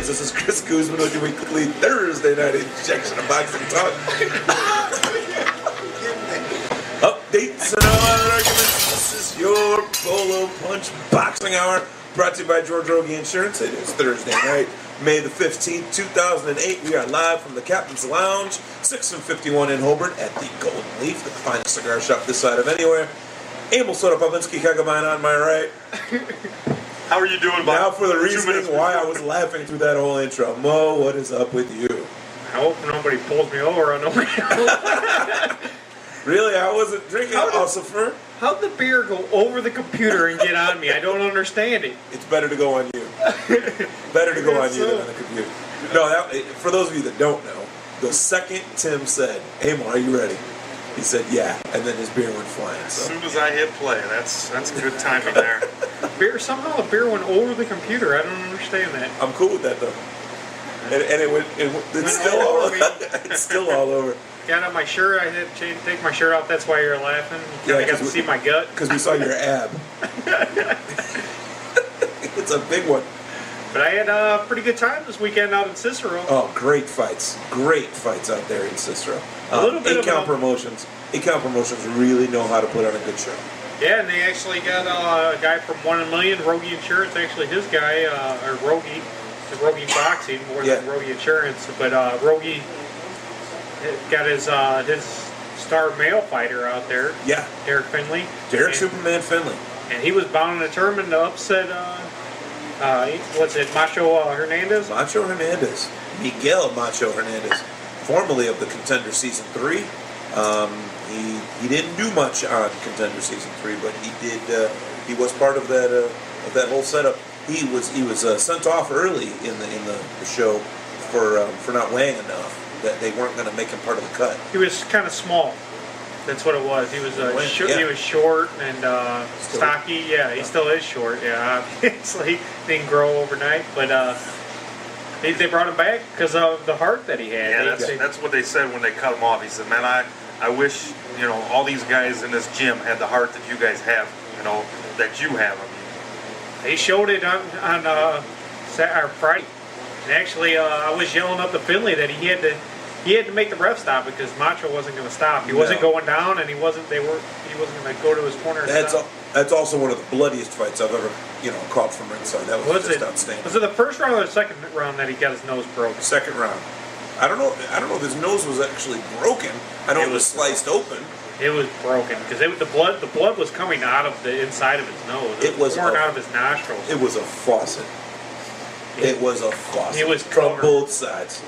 fans? This is Chris Guzman with your weekly Thursday night injection of boxing talk. Updates and other arguments. This is your Polo Punch Boxing Hour, brought to you by George Rogie Insurance. It is Thursday night, May the 15th, 2008. We are live from the Captain's Lounge, 6 and 51 in Hobart at the Golden Leaf, the finest cigar shop this side of anywhere. Emil Soda Pavlinsky Kagaman on my right. How are you doing? Now for the reasoning why I was laughing through that whole intro. Mo, what is up with you? I hope nobody pulls me over on the way out. Really? I wasn't drinking Ossifer. How'd the beer go over the computer and get on me? I don't understand it. It's better to go on you. Better to go on you than on the computer. No, for those of you that don't know, the second Tim said, Emil, are you ready? He said, yeah, and then his beer went flying. So. As soon as I hit play, that's good timing there. Somehow the beer went over the computer. I don't understand that. I'm cool with that, though. And it's still all over. It's still all over. Got on my shirt. I had to take my shirt off. That's why you're laughing. I got to see my gut. Because we saw your ab. It's a big one. But I had a pretty good time this weekend out in Cicero. Oh, great fights. Great fights out there in Cicero. A little bit 8-count promotions. 8-count promotions really know how to put on a good show. Yeah, and they actually got a guy from 1 in a Million, Rogie Insurance, actually his guy, or Rogie, the Rogie Boxing more than Rogie Insurance, but Rogie got his star male fighter out there. Yeah. Derrick Findley. Derrick Superman Findley. And he was bound and determined to upset, MACHO Hernandez? Macho Hernandez. Miguel Macho Hernandez. Formerly of the Contender Season 3. He didn't do much on Contender Season 3, but he did. He was part of that whole setup. He was sent off early in the show for not weighing enough. That they weren't going to make him part of the cut. He was kind of small. That's what it was. He was he was short and stocky. Yeah, he still is short. Yeah, obviously didn't grow overnight, but they brought him back because of the heart that he had. Yeah, that's what they said when they cut him off. He said, "Man, I wish all these guys in this gym had the heart that you guys have. That you have." I mean, they showed it on Friday. And actually, I was yelling up to Findley that he had to make the ref stop because Macho wasn't going to stop. He wasn't going down, and he wasn't going to go to his corner. That's also one of the bloodiest fights I've ever caught from ringside. That was just outstanding. Was it the first round or the second round that he got his nose broken? Second round. I don't know if his nose was actually broken. I know it was sliced open. It was broken because the blood was coming out of the inside of his nose. It was pouring out of his nostrils. It was a faucet. It was a faucet. It was from both sides.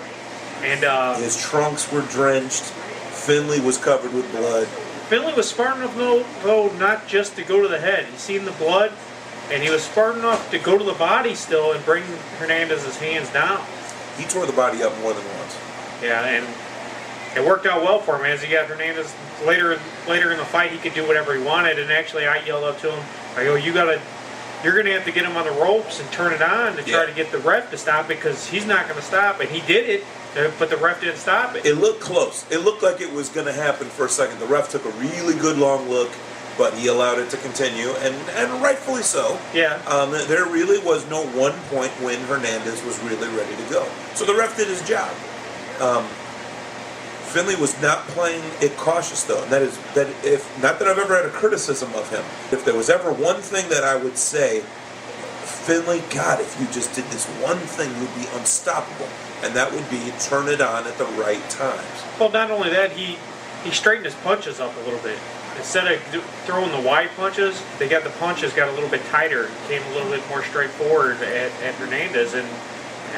And his trunks were drenched. Finley was covered with blood. Finley was smart enough, though, not just to go to the head. He seen the blood, and he was smart enough to go to the body still and bring Hernandez's hands down. He tore the body up more than once. Yeah, and it worked out well for him. As he got Hernandez later in the fight, he could do whatever he wanted. And actually, I yelled up to him, I go, you're going to have to get him on the ropes and turn it on to try to get the ref to stop because he's not going to stop. And he did it, but the ref didn't stop it. It looked close. It looked like it was going to happen for a second. The ref took a really good long look, but he allowed it to continue, and rightfully so. Yeah. There really was no one point when Hernandez was really ready to go. So the ref did his job. Finley was not playing it cautious, though. And not that I've ever had a criticism of him. If there was ever one thing that I would say, Finley, God, if you just did this one thing, you'd be unstoppable. And that would be turn it on at the right times. Well, not only that, he straightened his punches up a little bit. Instead of throwing the wide punches, the punches got a little bit tighter. Came a little bit more straightforward at Hernandez, and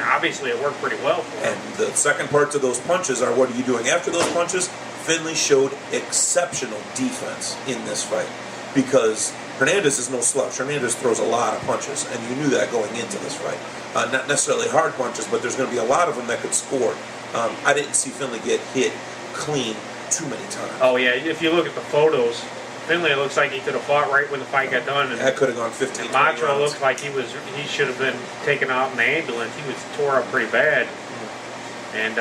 obviously it worked pretty well for him. And the second part to those punches are, what are you doing after those punches? Finley showed exceptional defense in this fight because Hernandez is no slouch. Hernandez throws a lot of punches, and you knew that going into this fight. Not necessarily hard punches, but there's going to be a lot of them that could score. I didn't see Finley get hit clean too many times. Oh, yeah. If you look at the photos, Finley looks like he could have fought right when the fight got done. And that could have gone 15 and Macho rounds. Looked like he should have been taken out in the ambulance. He was tore up pretty bad. And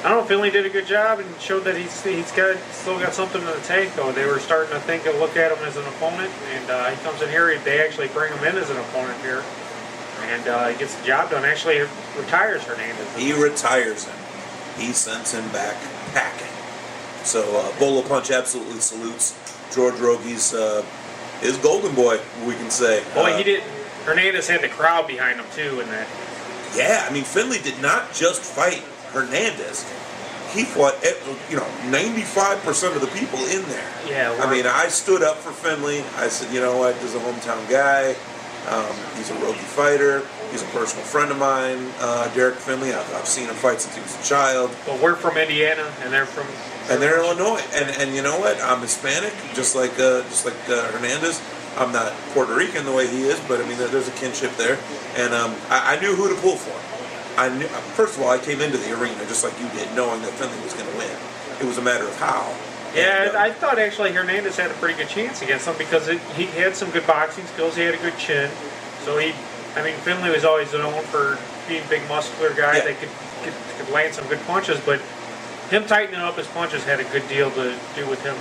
I don't know, Finley did a good job and showed that he's still got something in the tank, though. They were starting to look at him as an opponent, and he comes in here. They actually bring him in as an opponent here. And and he gets the job done. Actually, retires Hernandez. He retires him. He sends him back packing. So Bolo Punch absolutely salutes George Rogi's his golden boy, we can say. Boy, he did. Hernandez had the crowd behind him too, and that. Yeah, I mean, Findley did not just fight Hernandez. He fought, 95% of the people in there. Yeah. I mean, I stood up for Findley. I said, you know what, this is a hometown guy. He's a Rogie fighter. He's a personal friend of mine, Derrick Findley. I've seen him fight since he was a child. But we're from Indiana, and they're from. And they're Illinois. And you know what? I'm Hispanic, just like Hernandez. I'm not Puerto Rican the way he is, but I mean, there's a kinship there. And I knew who to pull for. I knew. First of all, I came into the arena just like you did, knowing that Findley was going to win. It was a matter of how. Yeah, And, I thought actually Hernandez had a pretty good chance against him because he had some good boxing skills. He had a good chin. So Findlay was always known for being a big muscular guy that could land some good punches, but him tightening up his punches had a good deal to do with him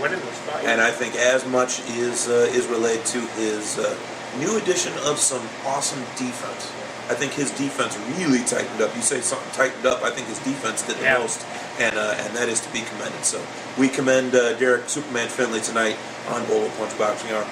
winning this fight. And I think as much is related to his new addition of some awesome defense. I think his defense really tightened up. You say something tightened up, I think his defense did the most, and that is to be commended. So we commend Derrick Superman Findley tonight on Bolo Punch Boxing Hour.